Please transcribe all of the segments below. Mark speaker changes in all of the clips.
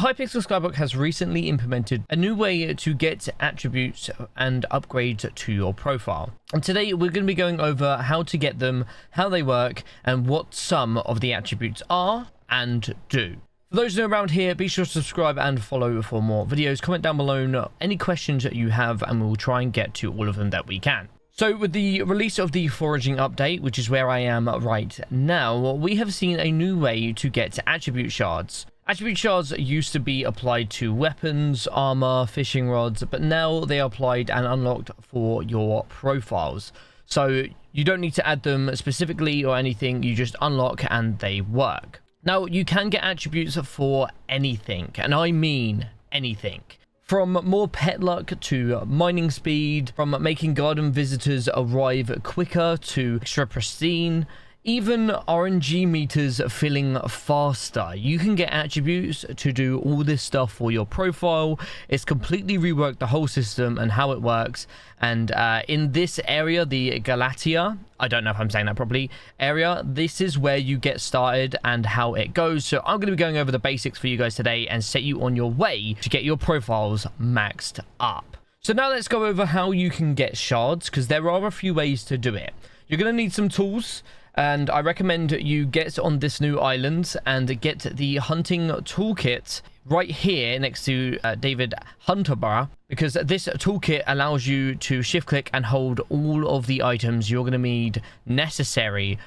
Speaker 1: Hypixel Skyblock has recently implemented a new way to get attributes and upgrades to your profile. And today we're going to be going over how to get them, how they work, and what some of the attributes are and do. For those new around here, be sure to subscribe and follow for more videos. Comment down below any questions that you have and we'll try and get to all of them that we can. So with the release of the foraging update, which is where I am right now, we have seen a new way to get attribute shards. Attribute shards used to be applied to weapons, armor, fishing rods, but now they are applied and unlocked for your profiles. So you don't need to add them specifically or anything, you just unlock and they work. Now you can get attributes for anything, and I mean anything. From more pet luck to mining speed, from making garden visitors arrive quicker to extra pristine, even RNG meters filling faster. You can get attributes to do all this stuff for your profile. It's completely reworked the whole system and how it works. And in this area, the Galatia, I don't know if I'm saying that properly, area, this is where you get started and how it goes. So I'm going to be going over the basics for you guys today and set you on your way to get your profiles maxed up. So now let's go over how you can get shards, because there are a few ways to do it. You're going to need some tools. And I recommend you get on this new island and get the hunting toolkit right here next to David Hunterborough, because this toolkit allows you to shift click and hold all of the items you're going to need necessary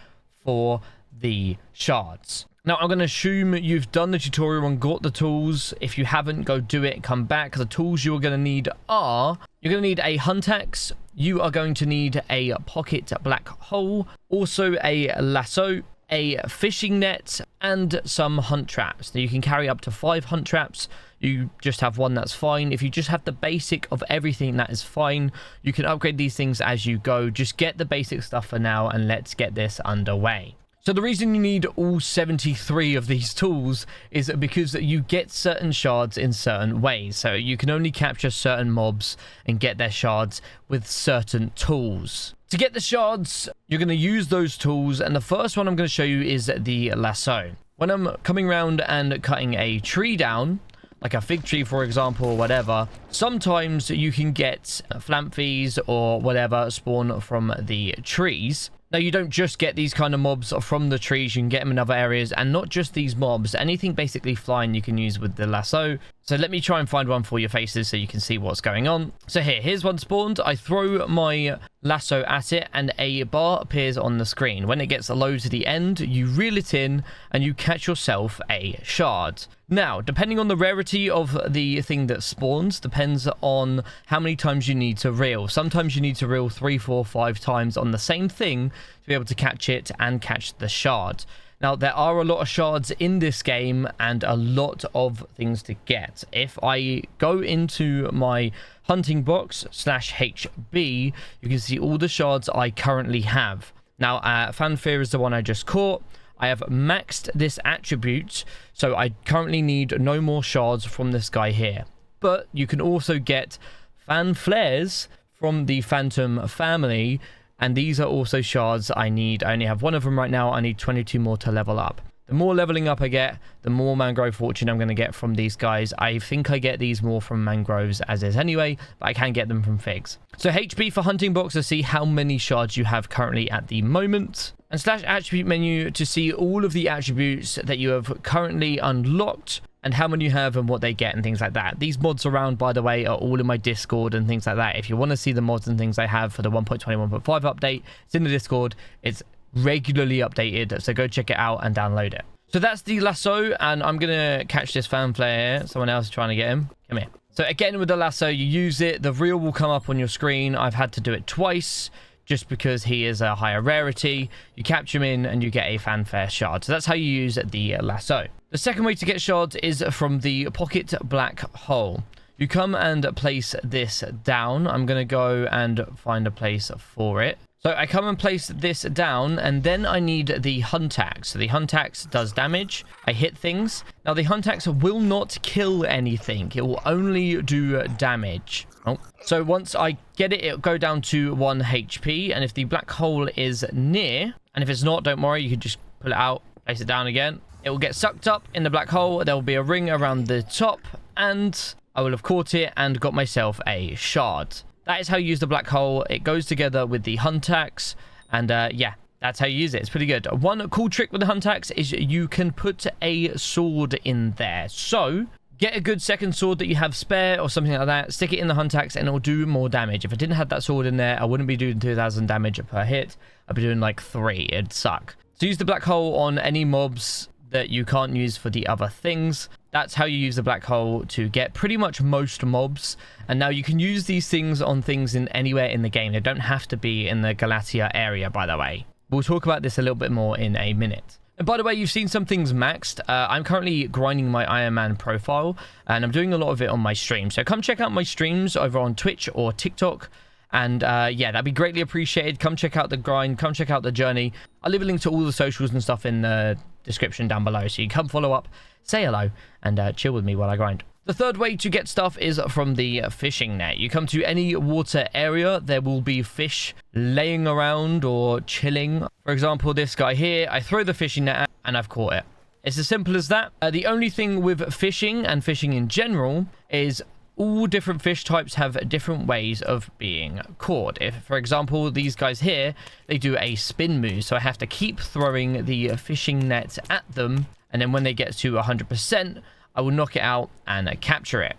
Speaker 1: for the shards. Now, I'm going to assume you've done the tutorial and got the tools. If you haven't, go do it, come back. The tools you're going to need are, you're going to need a hunt axe, you are going to need a pocket black hole, also a lasso, a fishing net, and some hunt traps. Now, you can carry up to 5 hunt traps. You just have one, that's fine. If you just have the basic of everything, that is fine. You can upgrade these things as you go. Just get the basic stuff for now, and let's get this underway. So the reason you need all 73 of these tools is because you get certain shards in certain ways. So you can only capture certain mobs and get their shards with certain tools. To get the shards, you're going to use those tools, and the first one I'm going to show you is the lasso. When I'm coming around and cutting a tree down, like a fig tree for example, or whatever, sometimes you can get flamphies or whatever spawn from the trees. Now, you don't just get these kind of mobs from the trees, you can get them in other areas, and not just these mobs. Anything basically flying you can use with the lasso. So let me try and find one for your faces so you can see what's going on. So here's one spawned. I throw my lasso at it and a bar appears on the screen. When it gets low to the end, you reel it in and you catch yourself a shard. Now, depending on the rarity of the thing that spawns, depends on how many times you need to reel. Sometimes you need to reel 3, 4, 5 times on the same thing to be able to catch it and catch the shard. Now, there are a lot of shards in this game and a lot of things to get. If I go into my hunting box /HB, you can see all the shards I currently have. Now, Fanfare is the one I just caught. I have maxed this attribute, so I currently need no more shards from this guy here. But you can also get fan flares from the Phantom family, and these are also shards I need. I only have one of them right now. I need 22 more to level up. The more leveling up I get, the more mangrove fortune I'm going to get from these guys. I think I get these more from mangroves as is anyway, but I can get them from figs. So HB for hunting box to see how many shards you have currently at the moment. And /attribute menu to see all of the attributes that you have currently unlocked and how many you have and what they get and things like that. These mods around, by the way, are all in my Discord and things like that. If you want to see the mods and things I have for the 1.21.5 update, it's in the Discord. It's regularly updated, so go check it out and download it. So that's the lasso, and I'm going to catch this fanfare here. Someone else is trying to get him. Come here. So again, with the lasso, you use it. The reel will come up on your screen. I've had to do it twice, just because he is a higher rarity. You capture him in and you get a fanfare shard. So that's how you use the lasso. The second way to get shards is from the pocket black hole. You come and place this down. I'm going to go and find a place for it. So I come and place this down, and then I need the hunt axe. So the hunt axe does damage. I hit things. Now the hunt axe will not kill anything. It will only do damage. Oh. So once I get it, it'll go down to 1 HP. And if the black hole is near, and if it's not, don't worry, you can just pull it out, place it down again. it will get sucked up in the black hole. There will be a ring around the top, and I will have caught it and got myself a shard. That is how you use the black hole. It goes together with the hunt axe, and yeah, that's how you use it. It's pretty good. One cool trick with the hunt axe is you can put a sword in there. So get a good second sword that you have spare or something like that, stick it in the hunt axe, and it'll do more damage. If I didn't have that sword in there, I wouldn't be doing 2,000 damage per hit. I'd be doing like 3. It'd suck. So use the black hole on any mobs that you can't use for the other things. That's how you use the black hole to get pretty much most mobs. And now you can use these things on things in anywhere in the game. They don't have to be in the Galatia area, by the way. We'll talk about this a little bit more in a minute. And by the way, you've seen some things maxed. I'm currently grinding my Iron Man profile, and I'm doing a lot of it on my stream. So come check out my streams over on Twitch or TikTok. And yeah, that'd be greatly appreciated. Come check out the grind. Come check out the journey. I'll leave a link to all the socials and stuff in the description down below. So you can come follow up, say hello, and chill with me while I grind. The third way to get stuff is from the fishing net. You come to any water area, there will be fish laying around or chilling. For example, this guy here, I throw the fishing net at and I've caught it. It's as simple as that. The only thing with fishing and fishing in general is all different fish types have different ways of being caught. If, for example, these guys here, they do a spin move. So I have to keep throwing the fishing net at them. And then when they get to 100%, I will knock it out and capture it.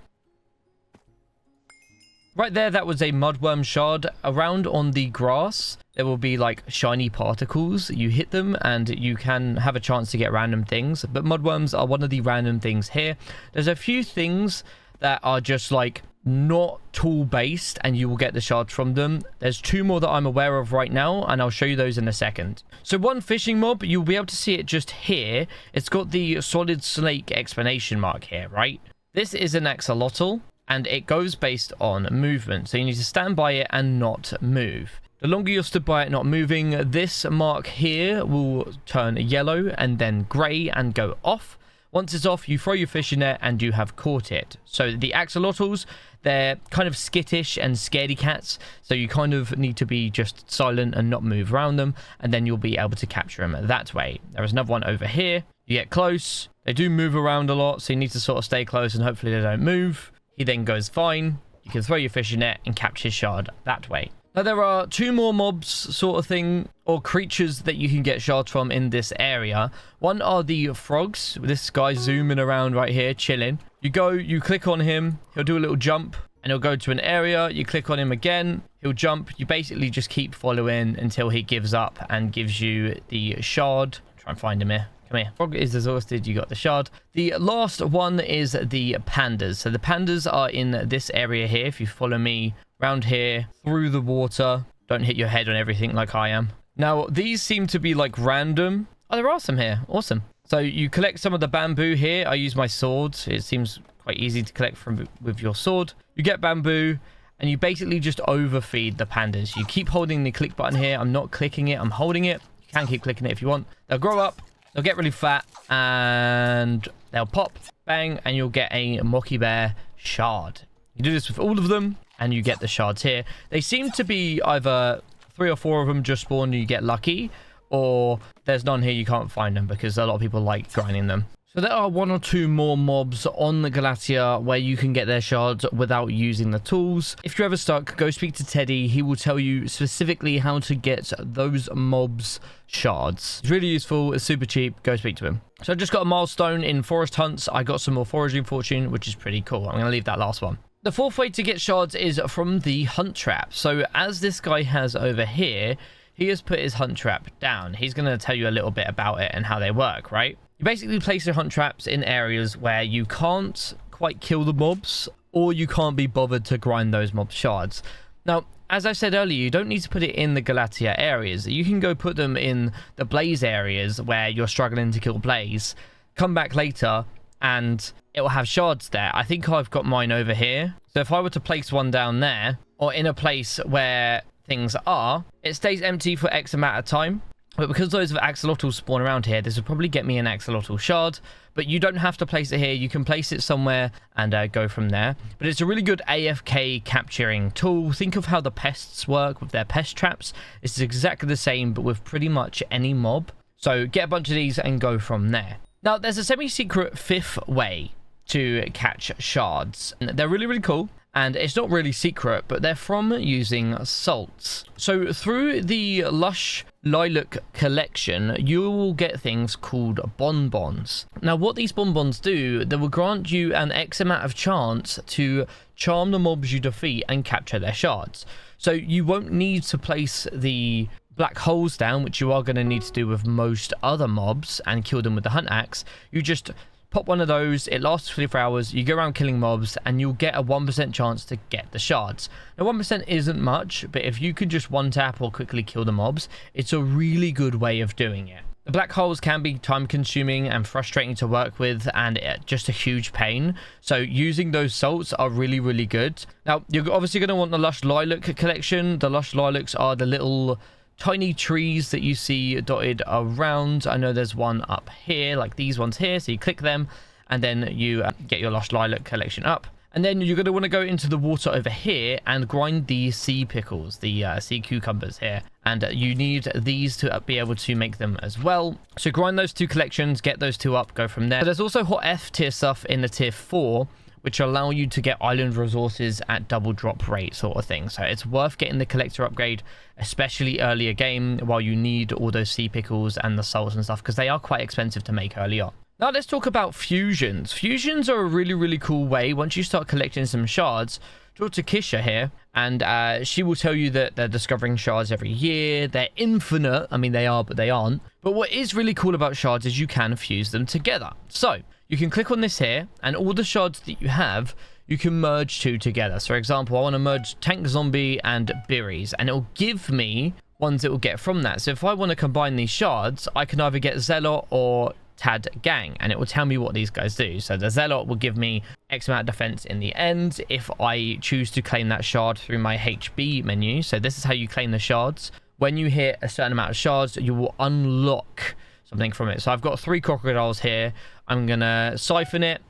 Speaker 1: Right there, that was a mudworm shard. Around on the grass, there will be like shiny particles. You hit them and you can have a chance to get random things. But mudworms are one of the random things here. There's a few things that are just like not tool based and you will get the shards from them. There's 2 more that I'm aware of right now, and I'll show you those in a second. So one fishing mob, you'll be able to see it just here. It's got the solid snake explanation mark here, right? This is an axolotl and it goes based on movement. So you need to stand by it and not move. The longer you're stood by it not moving, this mark here will turn yellow and then grey and go off. Once it's off, you throw your fishing net and you have caught it. So the axolotls, they're kind of skittish and scaredy cats. So you kind of need to be just silent and not move around them. And then you'll be able to capture them that way. There is another one over here. You get close. They do move around a lot. So you need to sort of stay close and hopefully they don't move. He then goes fine. You can throw your fishing net and capture his shard that way. Now, there are 2 more mobs sort of thing, or creatures that you can get shards from in this area. One are the frogs. This guy zooming around right here, chilling. You go, you click on him, he'll do a little jump, and he'll go to an area. You click on him again, he'll jump. You basically just keep following until he gives up and gives you the shard. Try and find him here. Come here. Frog is exhausted. You got the shard. The last one is the pandas. So the pandas are in this area here. If you follow me around here through the water, don't hit your head on everything like I am. Now, these seem to be like random. Oh, there are some here. Awesome. So you collect some of the bamboo here. I use my sword. It seems quite easy to collect from with your sword. You get bamboo and you basically just overfeed the pandas. You keep holding the click button here. I'm not clicking it. I'm holding it. You can keep clicking it if you want. They'll grow up. They'll get really fat and they'll pop, bang, and you'll get a Mocky Bear shard. You do this with all of them and you get the shards here. They seem to be either 3 or 4 of them just spawn and you get lucky, or there's none here, you can't find them because a lot of people like grinding them. So there are 1 or 2 more mobs on the Galatia where you can get their shards without using the tools. If you're ever stuck, go speak to Teddy. He will tell you specifically how to get those mobs shards. It's really useful. It's super cheap. Go speak to him. So I just got a milestone in forest hunts. I got some more foraging fortune, which is pretty cool. I'm going to leave that last one. The 4th way to get shards is from the hunt trap. So as this guy has over here, he has put his hunt trap down. He's going to tell you a little bit about it and how they work, right? You basically place your hunt traps in areas where you can't quite kill the mobs, or you can't be bothered to grind those mob shards. Now, as I said earlier, you don't need to put it in the Galatia areas. You can go put them in the Blaze areas where you're struggling to kill Blaze. Come back later and it will have shards there. I think I've got mine over here. So if I were to place one down there, or in a place where things are, it stays empty for X amount of time. But because those axolotls spawn around here, this will probably get me an axolotl shard. But you don't have to place it here. You can place it somewhere and go from there. But it's a really good AFK capturing tool. Think of how the pests work with their pest traps. It's exactly the same, but with pretty much any mob. So get a bunch of these and go from there. Now, there's a semi-secret fifth way to catch shards. They're really, really cool. And it's not really secret, but they're from using salts. So through the Lush Lilac collection, you will get things called bonbons. Now, what these bonbons do, they will grant you an X amount of chance to charm the mobs you defeat and capture their shards. So you won't need to place the black holes down, which you are going to need to do with most other mobs, and kill them with the hunt axe. You just pop one of those, it lasts 24 hours, you go around killing mobs, and you'll get a 1% chance to get the shards. Now, 1% isn't much, but if you could just one tap or quickly kill the mobs, it's a really good way of doing it. The black holes can be time consuming and frustrating to work with, and just a huge pain. So using those salts are really, really good. Now, you're obviously going to want the Lush Lilac collection. The Lush Lilacs are the little tiny trees that you see dotted around. I know there's one up here, like these ones here, so you click them and then you get your Lush Lilac collection up. And then you're going to want to go into the water over here and grind the sea pickles, the sea cucumbers here, and you need these to be able to make them as well. So grind those two collections, get those two up, go from there. There's also hot F tier stuff in the tier 4, which allow you to get island resources at double drop rate sort of thing. So it's worth getting the collector upgrade, especially earlier game, while you need all those sea pickles and the salts and stuff, because they are quite expensive to make early on. Now let's talk about fusions. Fusions are a really, really cool way, once you start collecting some shards. Talk to Kisha here, and she will tell you that they're discovering shards every year. They're infinite. I mean, they are, but they aren't. But what is really cool about shards is you can fuse them together. So you can click on this here, and all the shards that you have, you can merge two together. So for example, I want to merge Tank Zombie and Berries, and it'll give me ones it will get from that. So if I want to combine these shards, I can either get Zealot or Tad Gang, and it will tell me what these guys do. So the Zealot will give me X amount of defense in the end if I choose to claim that shard through my HB menu. So this is how you claim the shards. When you hit a certain amount of shards, you will unlock something from it. So I've got 3 crocodiles here. I'm gonna siphon it,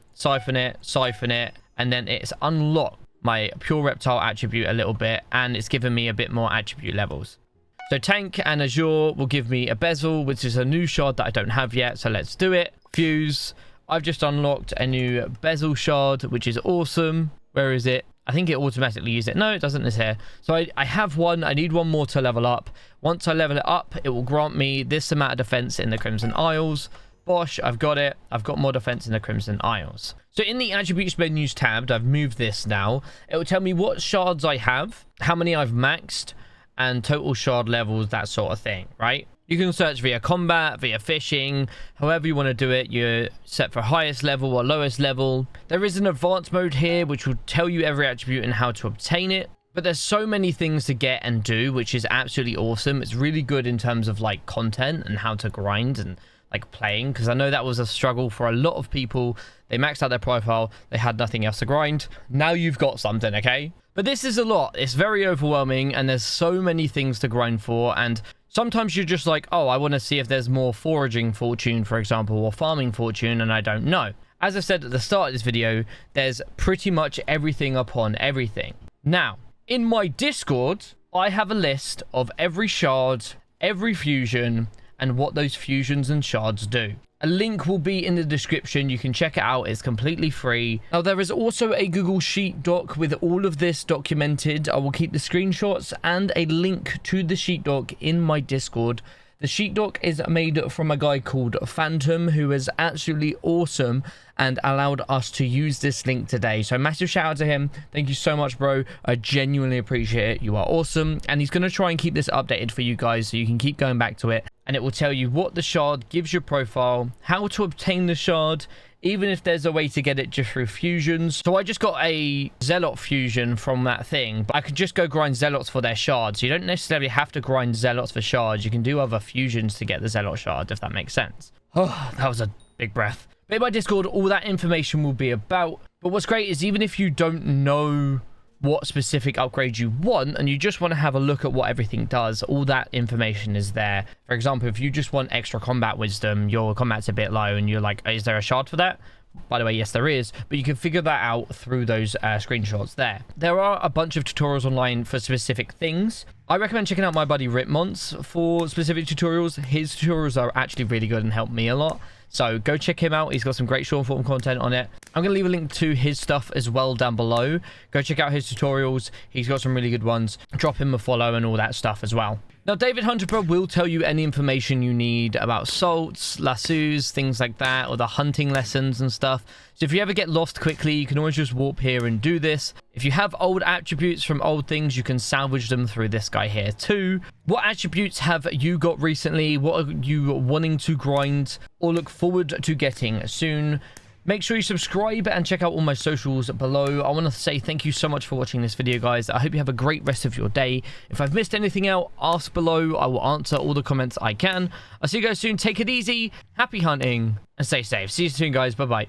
Speaker 1: and then it's unlocked my pure reptile attribute a little bit, and it's given me a bit more attribute levels. So Tank and Azure will give me a bezel, which is a new shard that I don't have yet, so let's do it. Fuse. I've just unlocked a new bezel shard, which is awesome. Where is it? I think it automatically used it. No, it doesn't. It's here. So I have one. I need one more to level up. Once I level it up, it will grant me this amount of defense in the Crimson Isles. Bosh, I've got it. I've got more defense in the Crimson Isles. So in the attributes menus tab, I've moved this now. It will tell me what shards I have, how many I've maxed, and total shard levels, that sort of thing, right? You can search via combat, via fishing, however you want to do it. You're set for highest level or lowest level. There is an advanced mode here, which will tell you every attribute and how to obtain it. But there's so many things to get and do, which is absolutely awesome. It's really good in terms of like content and how to grind and like playing, because I know that was a struggle for a lot of people. They maxed out their profile, they had nothing else to grind. Now you've got something, okay? But this is a lot. It's very overwhelming, and there's so many things to grind for, and sometimes you're just like, oh, I want to see if there's more foraging fortune, for example, or farming fortune, and I don't know. As I said at the start of this video, there's pretty much everything upon everything. Now, in my Discord, I have a list of every shard, every fusion, and what those fusions and shards do. A link will be in the description. You can check it out. It's completely free. Now, there is also a Google Sheet doc with all of this documented. I will keep the screenshots and a link to the sheet doc in my Discord. The sheet doc is made from a guy called Phantom, who is absolutely awesome and allowed us to use this link today. So massive shout out to him. Thank you so much, bro. I genuinely appreciate it. You are awesome. And he's going to try and keep this updated for you guys so you can keep going back to it. And it will tell you what the shard gives your profile, how to obtain the shard, even if there's a way to get it just through fusions. So I just got a Zealot fusion from that thing, but I could just go grind Zealots for their shards. You don't necessarily have to grind Zealots for shards. You can do other fusions to get the Zealot shard, if that makes sense. Oh, that was a big breath. But in my Discord, all that information will be about. But what's great is even if you don't know what specific upgrade you want and you just want to have a look at what everything does, all that information is there. For example, if you just want extra combat wisdom, your combat's a bit low and you're like, is there a shard for that? By the way, yes, there is, but you can figure that out through those screenshots there. There are a bunch of tutorials online for specific things. I recommend checking out my buddy ripmonts for specific tutorials. His tutorials are actually really good and help me a lot. So go check him out. He's got some great short form content on it. I'm going to leave a link to his stuff as well down below. Go check out his tutorials. He's got some really good ones. Drop him a follow and all that stuff as well. Now, David Hunter Pro will tell you any information you need about salts, lassos, things like that, or the hunting lessons and stuff. So if you ever get lost quickly, you can always just warp here and do this. If you have old attributes from old things, you can salvage them through this guy here too. What attributes have you got recently? What are you wanting to grind or look forward to getting soon? Make sure you subscribe and check out all my socials below. I want to say thank you so much for watching this video, guys. I hope you have a great rest of your day. If I've missed anything out, ask below. I will answer all the comments I can. I'll see you guys soon. Take it easy. Happy hunting and stay safe. See you soon, guys. Bye-bye.